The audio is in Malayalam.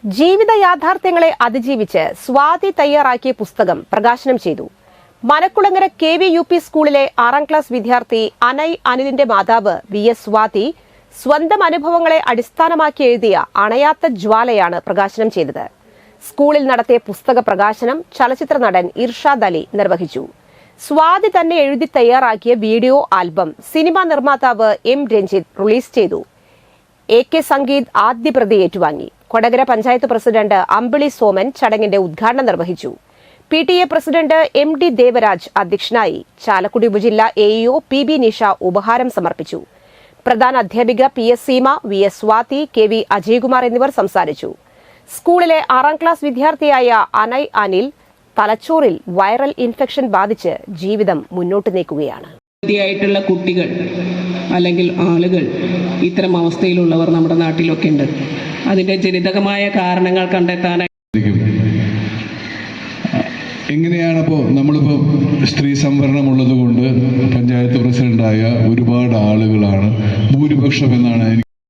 ജീവിത യാഥാർത്ഥ്യങ്ങളെ അതിജീവിച്ച് സ്വാതി തയ്യാറാക്കിയ പുസ്തകം പ്രകാശനം ചെയ്തു. മനക്കുളങ്ങര KV UP സ്കൂളിലെ 6ാം ക്ലാസ് വിദ്യാർത്ഥി അനൈ അനിലിന്റെ മാതാവ് VS സ്വാതി സ്വന്തം അനുഭവങ്ങളെ അടിസ്ഥാനമാക്കി എഴുതിയ അണയാത്ത ജ്വാലയാണ് പ്രകാശനം ചെയ്തത്. സ്കൂളിൽ നടത്തിയ പുസ്തക പ്രകാശനം ചലച്ചിത്ര നടൻ ഇർഷാദ് അലി നിർവഹിച്ചു. സ്വാതി തന്നെ എഴുതി തയ്യാറാക്കിയ വീഡിയോ ആൽബം സിനിമാ നിർമ്മാതാവ് M രഞ്ജിത്ത് റിലീസ് ചെയ്തു. AK സംഗീത് ആദ്യ പ്രതി ഏറ്റുവാങ്ങി. കൊടകര പഞ്ചായത്ത് പ്രസിഡന്റ് അമ്പിളി സോമൻ ചടങ്ങിന്റെ ഉദ്ഘാടനം നിർവഹിച്ചു. PTA പ്രസിഡന്റ് MD ദേവരാജ് അധ്യക്ഷനായി. ചാലക്കുടി ഉപജില്ല AEO PB നിഷ ഉപഹാരം സമർപ്പിച്ചു. പ്രധാന അധ്യാപിക PS Seema, VS Swathi, KV Ajaykumar എന്നിവർ സംസാരിച്ചു. സ്കൂളിലെ 6ാം ക്ലാസ് വിദ്യാർത്ഥിയായ അനൈ അനിൽ തലച്ചോറിൽ വൈറൽ ഇൻഫെക്ഷൻ ബാധിച്ച് ജീവിതം മുന്നോട്ട് നീക്കുകയാണ്. കുട്ടികൾ അല്ലെങ്കിൽ ആളുകൾ ഇത്തരം അവസ്ഥയിലുള്ളവർ നമ്മുടെ നാട്ടിലൊക്കെ ഉണ്ട്. അതിൻ്റെ ജനിതകമായ കാരണങ്ങൾ കണ്ടെത്താനായി എങ്ങനെയാണപ്പോൾ നമ്മളിപ്പോൾ സ്ത്രീ സംവരണം ഉള്ളത് കൊണ്ട് പഞ്ചായത്ത് പ്രസിഡന്റായ ഒരുപാട് ആളുകളാണ് ഭൂരിപക്ഷം എന്നാണ്